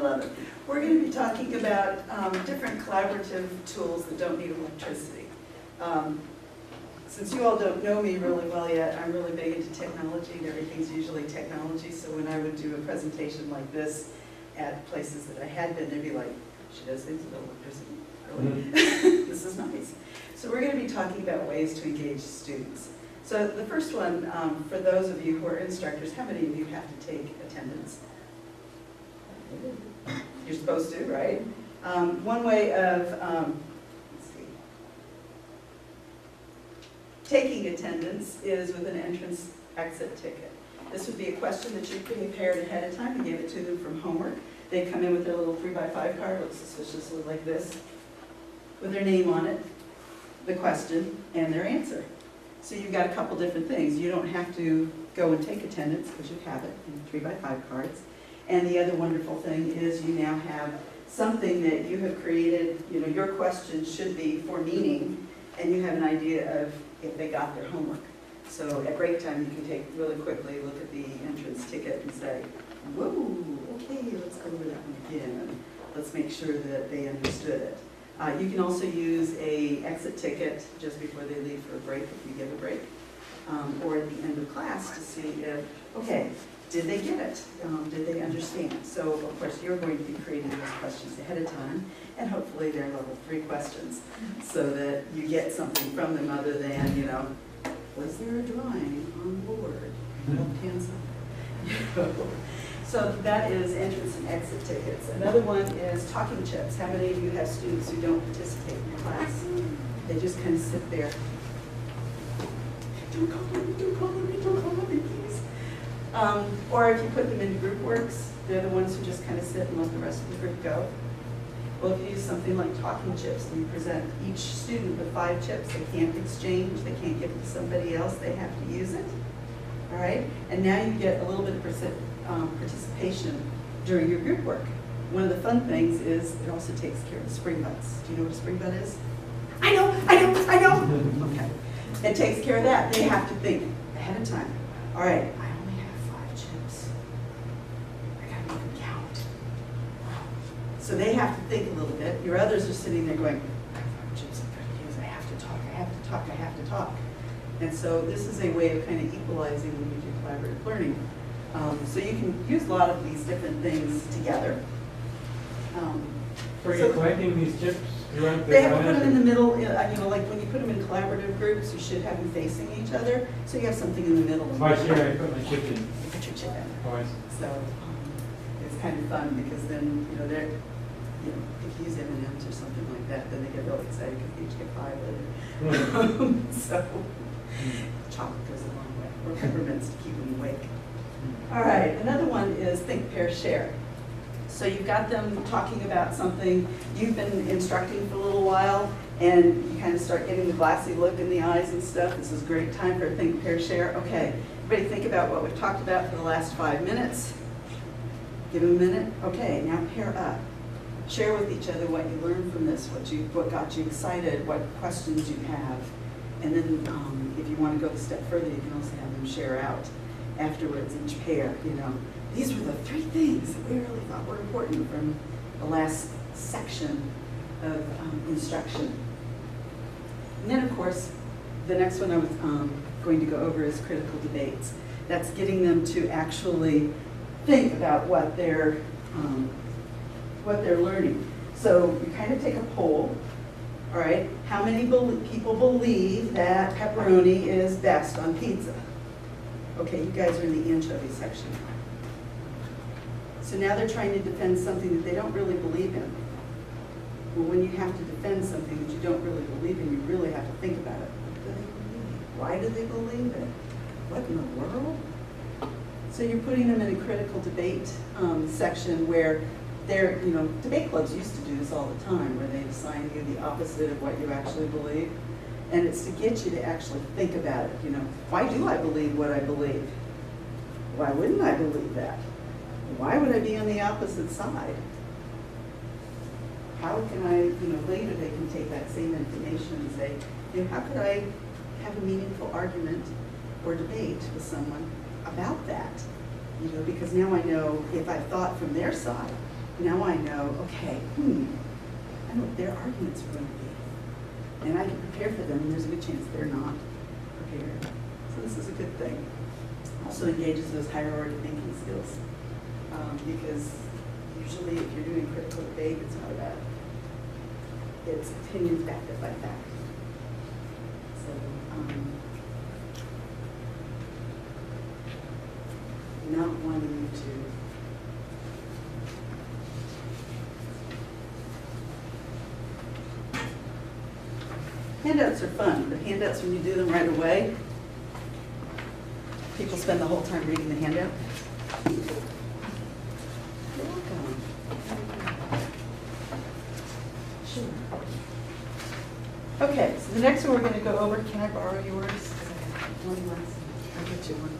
love it. We're going to be talking about different collaborative tools that don't need electricity. Since you all don't know me really well yet, I'm really big into technology, and everything's usually technology, so when I would do a presentation like this at places that I had been, they'd be like, she does things with electricity, really? This is nice. So we're going to be talking about ways to engage students. So the first one, for those of you who are instructors, how many of you have to take attendance? You're supposed to, right? One way of taking attendance is with an entrance-exit ticket. This would be a question that you prepared ahead of time and gave it to them from homework. They come in with their little 3x5 card, looks suspiciously like this, with their name on it, the question, and their answer. So you've got a couple different things. You don't have to go and take attendance because you have it in 3x5 cards. And the other wonderful thing is you now have something that you have created, you know, your question should be for meaning, and you have an idea of if they got their homework. So at break time, you can take really quickly, look at the entrance ticket and say, whoa, okay, let's go over that one again. Let's make sure that they understood it. You can also use a exit ticket just before they leave for a break, if you give a break, or at the end of class to see if, okay, did they get it? Did they understand? So, of course, you're going to be creating those questions ahead of time, and hopefully they're level 3 questions, so that you get something from them other than, you know, was there a drawing on the board? Left-hand side. So that is entrance and exit tickets. Another one is talking chips. How many of you have students who don't participate in class? They just kind of sit there. Don't call me, don't call me, don't call me, please. Or if you put them into group works, they're the ones who just kind of sit and let the rest of the group go. Well, if you use something like talking chips and you present each student with 5 chips, they can't exchange, they can't give it to somebody else, they have to use it. All right? And now you get a little bit of participation during your group work. One of the fun things is it also takes care of the spring butts. Do you know what a spring butt is? I know. Okay. It takes care of that. They have to think ahead of time. All right, I only have 5 chips. I gotta make them count. So they have to think a little bit. Your others are sitting there going, I have 5 chips, I'm gonna use, I have to talk, I have to talk, I have to talk. And so this is a way of kind of equalizing when you do collaborative learning. So you can use a lot of these different things together. Are you collecting these chips throughout the They have to put them in the middle, you know, like when you put them in collaborative groups, you should have them facing each other, so you have something in the middle. Last year I put my chip in. You put your chip in. Twice. So it's kind of fun because then, you know, they're, you know, if you use M&Ms or something like that, then they get really excited because they each get 5 later. So chocolate goes a long way, or peppermints to keep them awake. All right, another one is think, pair, share. So you've got them talking about something, you've been instructing for a little while, and you kind of start getting the glassy look in the eyes and stuff. This is a great time for think, pair, share. Okay, everybody think about what we've talked about for the last 5 minutes. Give them a minute. Okay, now pair up. Share with each other what you learned from this, what got you excited, what questions you have. And then if you want to go a step further, you can also have them share out afterwards, each pair, you know. These were the 3 things that we really thought were important from the last section of instruction. And then, of course, the next one I was going to go over is critical debates. That's getting them to actually think about what they're learning. So you kind of take a poll, all right? How many people believe that pepperoni is best on pizza? Okay, you guys are in the anchovy section. So now they're trying to defend something that they don't really believe in. Well, when you have to defend something that you don't really believe in, you really have to think about it. What do they believe? Why do they believe it? What in the world? So you're putting them in a critical debate section where they're, you know, debate clubs used to do this all the time, where they assign you the opposite of what you actually believe. And it's to get you to actually think about it, you know. Why do I believe what I believe? Why wouldn't I believe that? Why would I be on the opposite side? How can I, you know, later they can take that same information and say, you know, how could I have a meaningful argument or debate with someone about that? You know, because now I know if I thought from their side, now I know, okay, I know what their arguments are going to be. And I can prepare for them, and there's a good chance they're not prepared. So this is a good thing. Also engages those higher order thinking skills. Because usually if you're doing critical debate, it's not about, it's opinions backed up by fact. So, not wanting you to. Handouts are fun, but handouts, when you do them right away, people spend the whole time reading the handout. You're welcome. Sure. Okay, so the next one we're going to go over, can I borrow yours? One less. I'll get you one.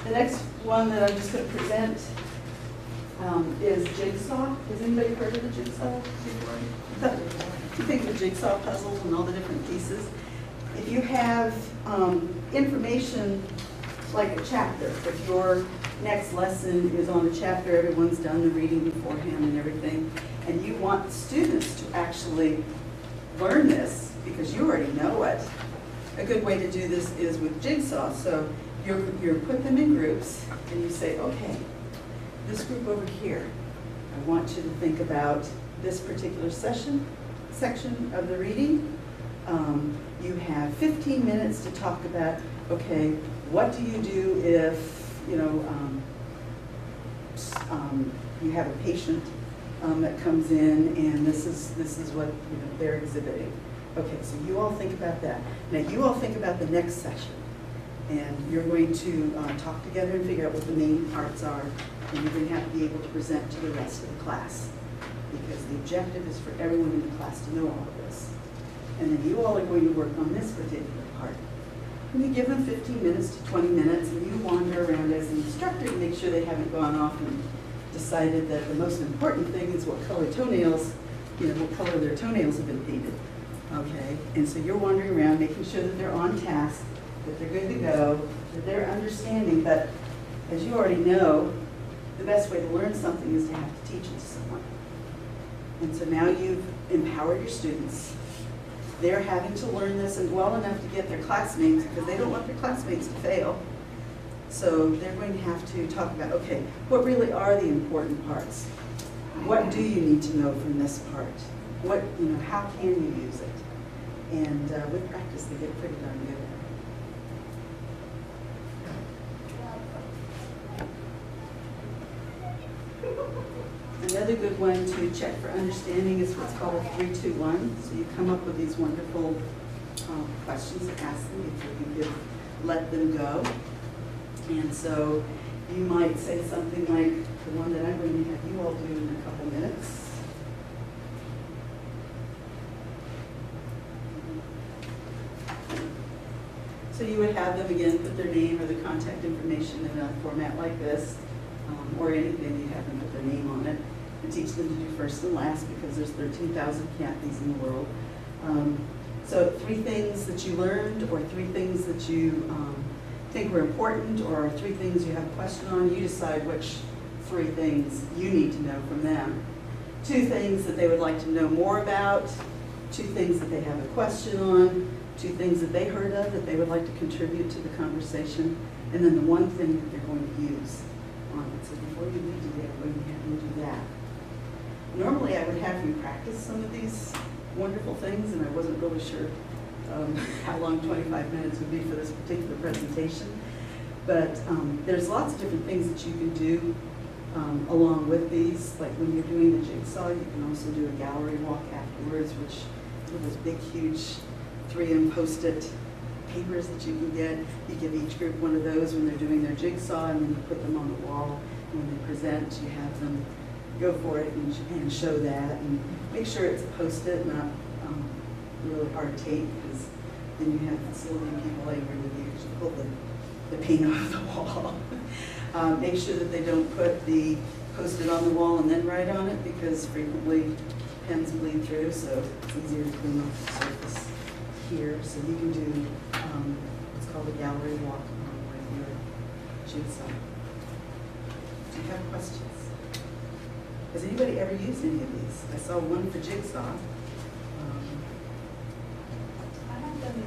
The next one that I'm just going to present is Jigsaw. Has anybody heard of the Jigsaw before? You think of the Jigsaw puzzle and all the different pieces. If you have information like a chapter, if your next lesson is on a chapter, everyone's done the reading beforehand and everything, and you want students to actually learn this because you already know it, a good way to do this is with Jigsaw. So you put them in groups and you say, okay, this group over here, I want you to think about this particular section of the reading. You have 15 minutes to talk about, okay, what do you do if, you have a patient that comes in and this is what they're exhibiting. Okay, so you all think about that. Now you all think about the next section, and you're going to talk together and figure out what the main parts are, and you're going to have to be able to present to the rest of the class, because the objective is for everyone in the class to know all of this. And then you all are going to work on this particular part. And you give them 15 minutes to 20 minutes, and you wander around as an instructor to make sure they haven't gone off and decided that the most important thing is what color toenails, what color their toenails have been painted. Okay, and so you're wandering around making sure that they're on task, that they're good to go, that they're understanding. But as you already know, the best way to learn something is to have to teach it to someone. And so now you've empowered your students. They're having to learn this and well enough to get their classmates, because they don't want their classmates to fail. So they're going to have to talk about, okay, what really are the important parts? What do you need to know from this part? What, how can you use it? And with practice, they get pretty darn good at it. Another good one to check for understanding is what's called a 3-2-1. So you come up with these wonderful questions to ask them if you can let them go. And so you might say something like the one that I'm going to have you all do in a couple minutes. So you would have them again put their name or the contact information in a format like this, or anything. You have them put their name on it, and teach them to do first and last, because there's 13,000 Kathys in the world. So 3 things that you learned, or 3 things that you think were important, or 3 things you have a question on. You decide which 3 things you need to know from them. 2 things that they would like to know more about, 2 things that they have a question on, 2 things that they heard of that they would like to contribute to the conversation, and then the 1 thing that they're going to use on it. So before you leave today, I'm going to have you do that. Normally I would have you practice some of these wonderful things, and I wasn't really sure how long 25 minutes would be for this particular presentation. But there's lots of different things that you can do along with these. Like when you're doing the jigsaw, you can also do a gallery walk afterwards, which are those big, huge 3M Post-it papers that you can get. You give each group one of those when they're doing their jigsaw, and then you put them on the wall. And when they present, you have them go for it and show that. And make sure it's a Post-it, not really hard tape, because then you have facility people angry with you because you pull the paint off the wall. Make sure that they don't put the Post-it on the wall and then write on it, because frequently pens bleed through, so it's easier to clean off the surface here. So you can do what's called a gallery walk right here at Jigsaw. Do you have questions? Has anybody ever used any of these? I saw one for Jigsaw. I have done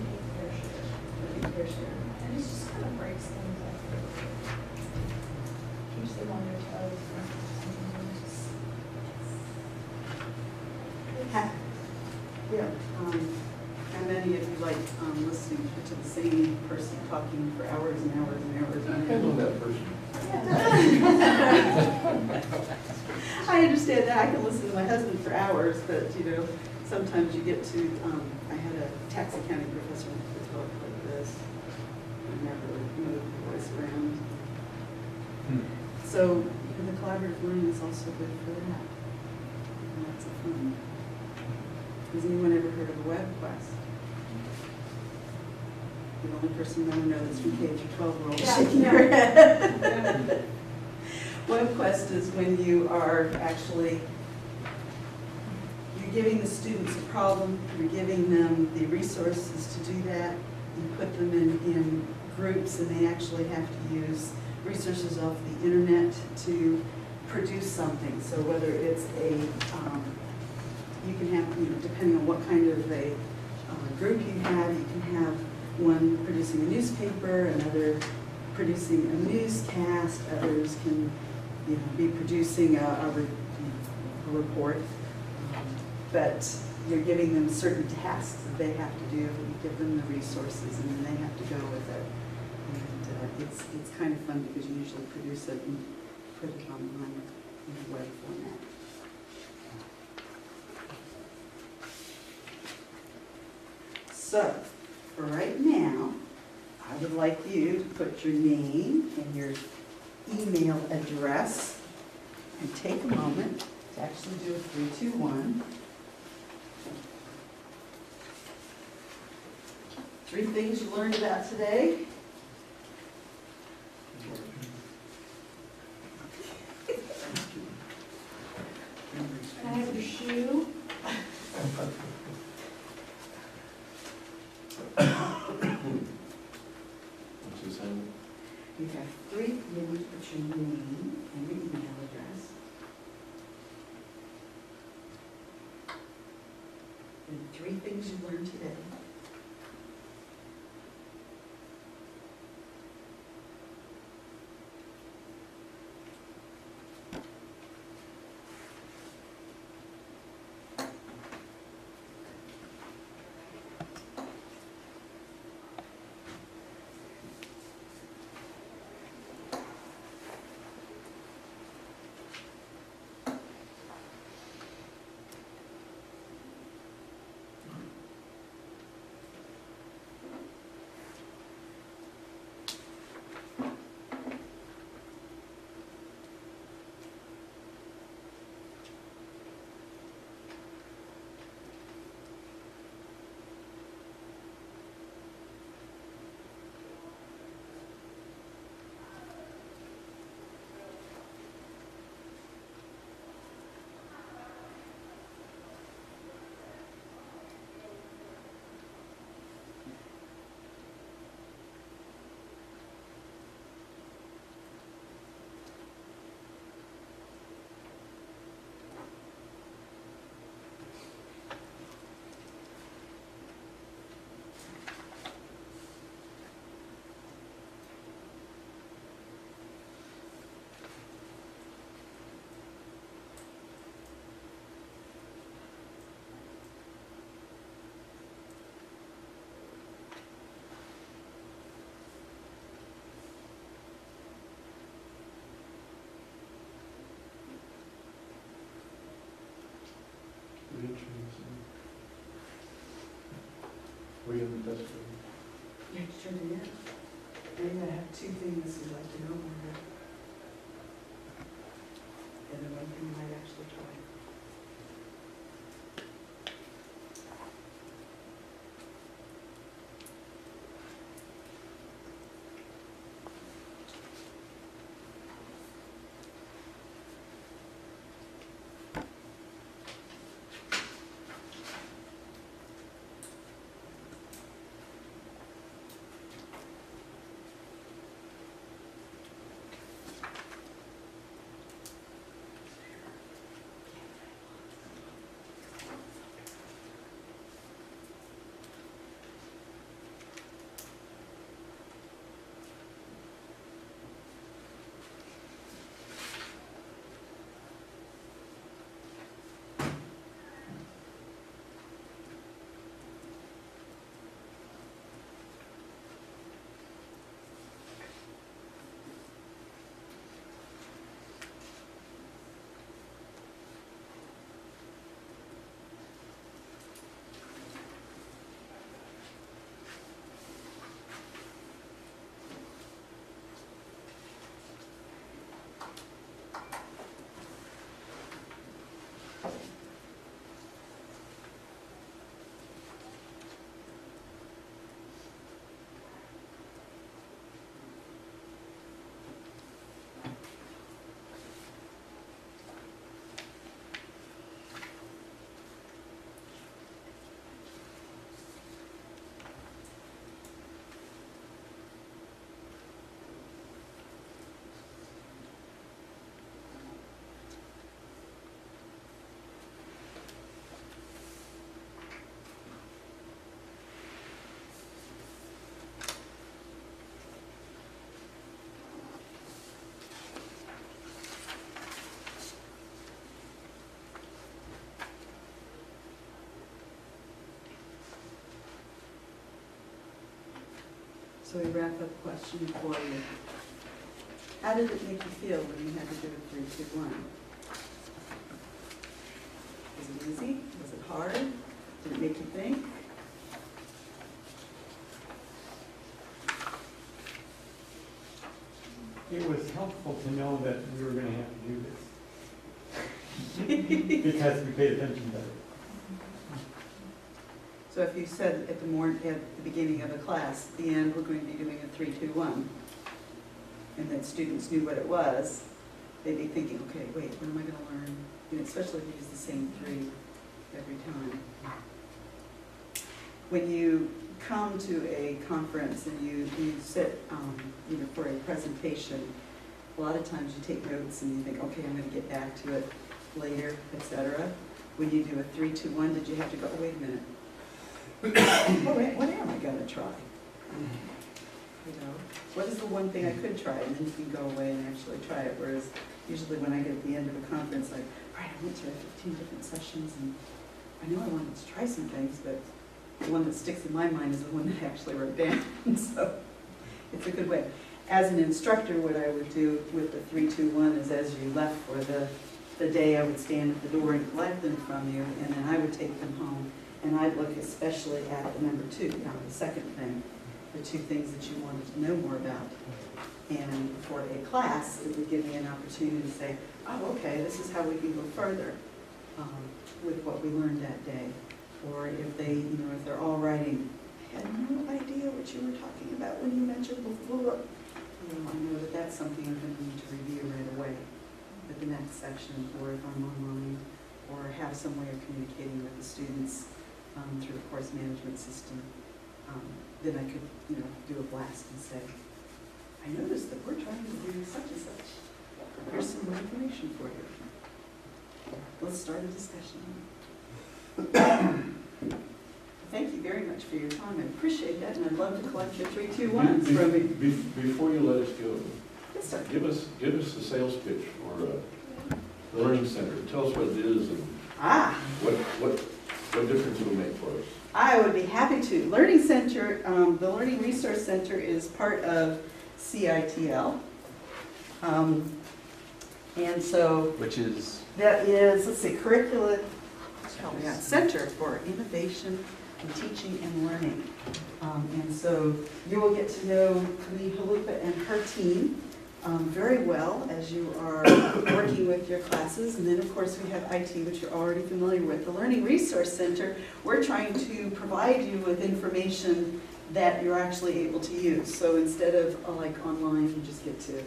the fair share, and it just kind of breaks things up. Keeps them on their toes. Yeah. How many of you like listening to the same person talking for hours and hours and hours? I know that person. I understand that. I can listen to my husband for hours, but sometimes you get to, I had a tax accounting professor who would talk like this. I never moved the voice around. So, the collaborative learning is also good for that. And lots of fun. Has anyone ever heard of a web quest? The only person I know that's from K through 12 world is shaking your head. Web quest is when you are actually, you're giving the students a problem, you're giving them the resources to do that, you put them in groups, and they actually have to use resources off the internet to produce something. So whether it's you can have, depending on what kind of a group you can have one producing a newspaper, another producing a newscast, others can be producing a report. But you're giving them certain tasks that they have to do, you give them the resources, and then they have to go with it. And it's kind of fun because you usually produce it and put it online in a web format. So, for right now, I would like you to put your name and your email address and take a moment to actually do a 3, 2, 1. 3 things you learned about today. Can I have your shoe? What's his name? You have 3 things to put your name and your email address. And 3 things you learned today. Were you in the best You have to turn it in. Maybe I have 2 things you'd like to know more. And then one thing you might actually try. So we wrap up question for you. How did it make you feel when you had to do a 3, 2, 1? Was it easy? Was it hard? Did it make you think? It was helpful to know that we were gonna have to do this. Because we paid attention better. So if you said at the beginning of a class, at the end, we're going to be doing a 3, 2, 1, and then students knew what it was, they'd be thinking, okay, wait, what am I going to learn? And especially if you use the same 3 every time. When you come to a conference and you sit for a presentation, a lot of times you take notes and you think, okay, I'm going to get back to it later, etc. When you do a 3, 2, 1, did you have to go, oh, wait a minute. What am I going to try? What is the one thing I could try? And then you can go away and actually try it. Whereas usually when I get at the end of a conference, like, right, I went to 15 different sessions and I know I wanted to try some things, but the one that sticks in my mind is the one that I actually wrote down. So it's a good way. As an instructor, what I would do with the 3, 2, 1 is as you left for the day, I would stand at the door and collect them from you, and then I would take them home. And I'd look especially at the number 2, the second thing, the 2 things that you wanted to know more about. And for a class, it would give me an opportunity to say, oh, okay, this is how we can go further with what we learned that day. Or if they, if they're all writing, I had no idea what you were talking about when you mentioned before. I know that that's something I'm going to need to review right away at the next section, or if I'm online, or have some way of communicating with the students through the course management system. Then I could, do a blast and say, I noticed that we're trying to do such and such. Here's some more information for you. Let's start a discussion. Thank you very much for your time. I appreciate that, and I'd love to collect your 3, 2, 1s from me. Before you let us go, Yes, sir. give us the sales pitch for the Learning Center. Tell us what it is and what difference it will make for us. I would be happy to. Learning Center, the Learning Resource Center is part of CITL. And so Which is? that is, let's see, Curriculum Center for Innovation in Teaching and Learning. And so you will get to know Lee Halupa and her team very well as you are working with your classes. And then, of course, we have IT, which you're already familiar with. The Learning Resource Center, we're trying to provide you with information that you're actually able to use. So instead of like online, you just get to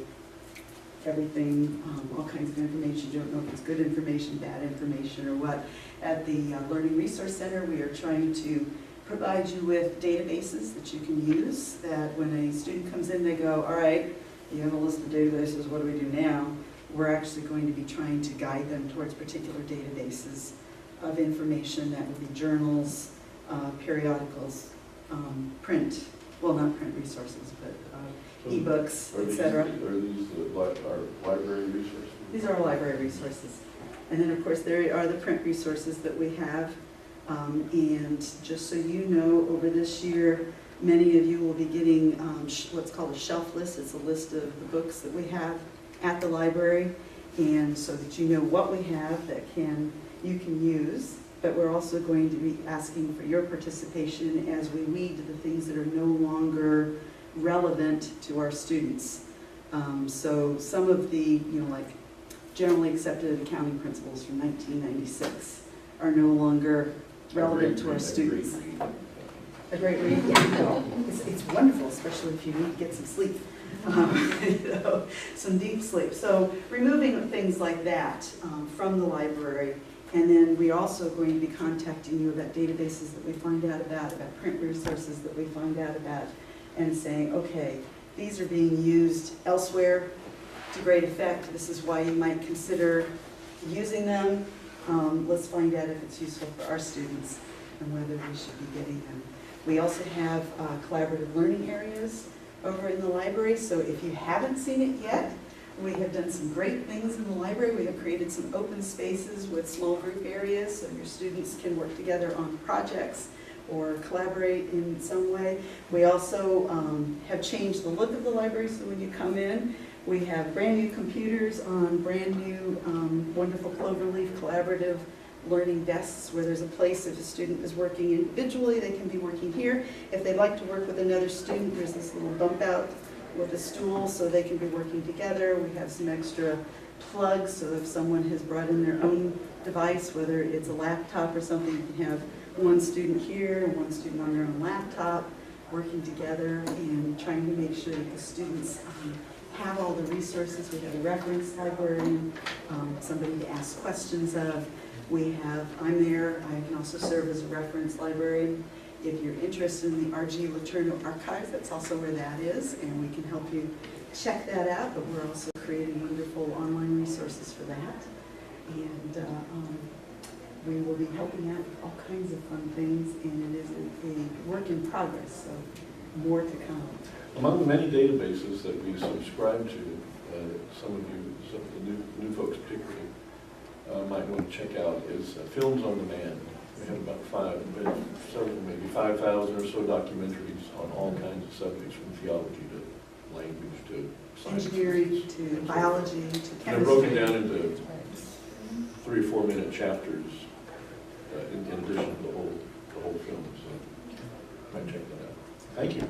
everything, all kinds of information. You don't know if it's good information, bad information, or what. At the Learning Resource Center, we are trying to provide you with databases that you can use, that when a student comes in, they go, all right, you have a list of databases, what do we do now? We're actually going to be trying to guide them towards particular databases of information that would be journals, periodicals, print, well, not print resources, but ebooks, etc. Are these our library resources? These are our library resources. And then, of course, there are the print resources that we have. And just so you know, over this year, many of you will be getting what's called a shelf list. It's a list of the books that we have at the library, and so that you know what we have that you can use. But we're also going to be asking for your participation as we weed the things that are no longer relevant to our students. So some of the, like generally accepted accounting principles from 1996 are no longer relevant to our students. A great read, yeah. It's wonderful, especially if you need to get some sleep, some deep sleep. So removing things like that from the library, and then we're also going to be contacting you about databases that we find out about print resources that we find out about, and saying, okay, these are being used elsewhere to great effect. This is why you might consider using them. Let's find out if it's useful for our students and whether we should be getting them. We also have collaborative learning areas over in the library, so if you haven't seen it yet, we have done some great things in the library. We have created some open spaces with small group areas so your students can work together on projects. or collaborate in some way. We also have changed the look of the library, so when you come in, we have brand new computers on brand new wonderful cloverleaf collaborative learning desks where there's a place if a student is working individually, they can be working here. If they'd like to work with another student, there's this little bump out with a stool so they can be working together. We have some extra plugs, so if someone has brought in their own device, whether it's a laptop or something, you can have one student here and one student on their own laptop working together and trying to make sure that the students have all the resources. We have a reference librarian, somebody to ask questions of. I'm there, I can also serve as a reference librarian. If you're interested in the RG LeTu archive, that's also where that is, and we can help you check that out, but we're also creating wonderful online resources for that. And we will be helping out with all kinds of fun things, and it is a work in progress, so more to come. Among the many databases that we subscribe to, some of the new folks particularly, might want to check out is Films on Demand. We have about maybe 5,000 or so documentaries on all kinds of subjects, from theology to language to science. Engineering to biology to chemistry. They're broken down into 3 or 4 minute chapters in addition to the whole film. So might check that out. Thank you.